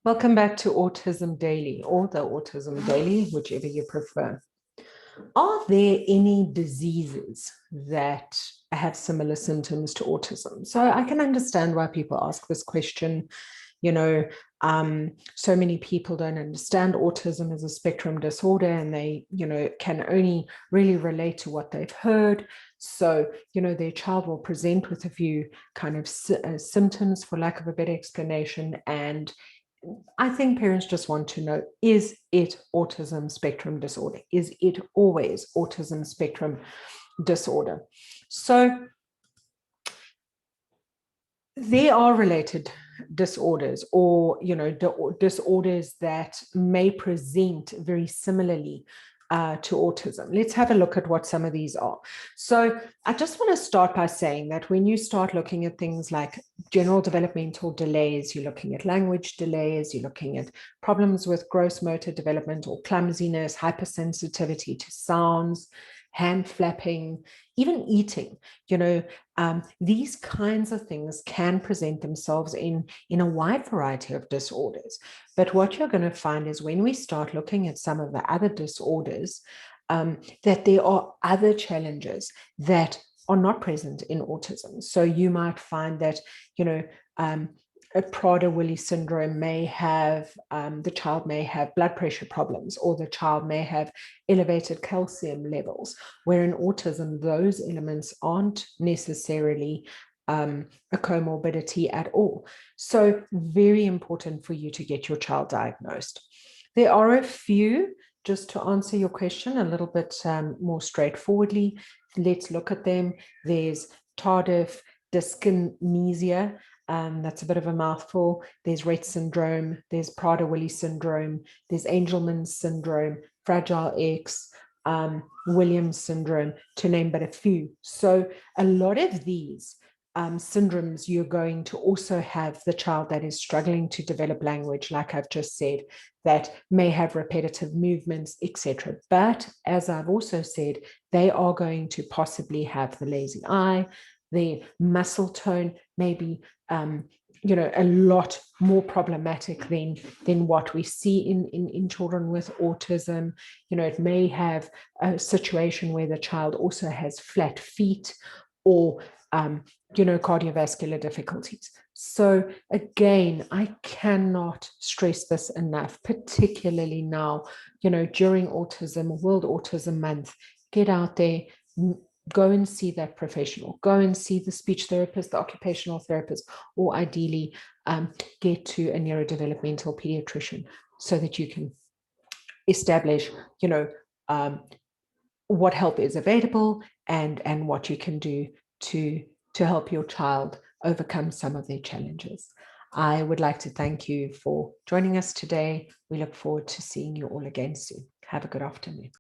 Welcome back to Autism Daily, or the Autism Daily, whichever you prefer. Are there any diseases that have similar symptoms to autism? So I can understand why people ask this question. You know, so many people don't understand autism as a spectrum disorder, and they, can only really relate to what they've heard. So, their child will present with a few kind of symptoms, for lack of a better explanation, and I think parents just want to know, is it autism spectrum disorder? Is it always autism spectrum disorder? So there are related disorders, or disorders that may present very similarly to autism. Let's have a look at what some of these are. So I just want to start by saying that when you start looking at things like general developmental delays, you're looking at language delays, you're looking at problems with gross motor development or clumsiness, hypersensitivity to sounds, hand flapping, even eating, these kinds of things can present themselves in a wide variety of disorders. But what you're going to find is when we start looking at some of the other disorders, that there are other challenges that are not present in autism. So you might find that, a Prader-Willi syndrome may have, the child may have blood pressure problems, or the child may have elevated calcium levels, where in autism, those elements aren't necessarily a comorbidity at all. So very important for you to get your child diagnosed. There are a few, just to answer your question a little bit more straightforwardly. Let's look at them. There's tardive dyskinesia. That's a bit of a mouthful. There's Rett syndrome, there's Prader-Willi syndrome, there's Angelman syndrome, Fragile X, Williams syndrome, to name but a few. So a lot of these syndromes, you're going to also have the child that is struggling to develop language, like I've just said, that may have repetitive movements, etc. But as I've also said, they are going to possibly have the lazy eye, the muscle tone may be a lot more problematic than what we see in children with autism. It may have a situation where the child also has flat feet, or cardiovascular difficulties. So again, I cannot stress this enough, particularly now, during autism, World Autism Month. Get out there, go and see that professional, go and see the speech therapist, the occupational therapist, or ideally get to a neurodevelopmental pediatrician so that you can establish, what help is available and what you can do to help your child overcome some of their challenges. I would like to thank you for joining us today. We look forward to seeing you all again soon. Have a good afternoon.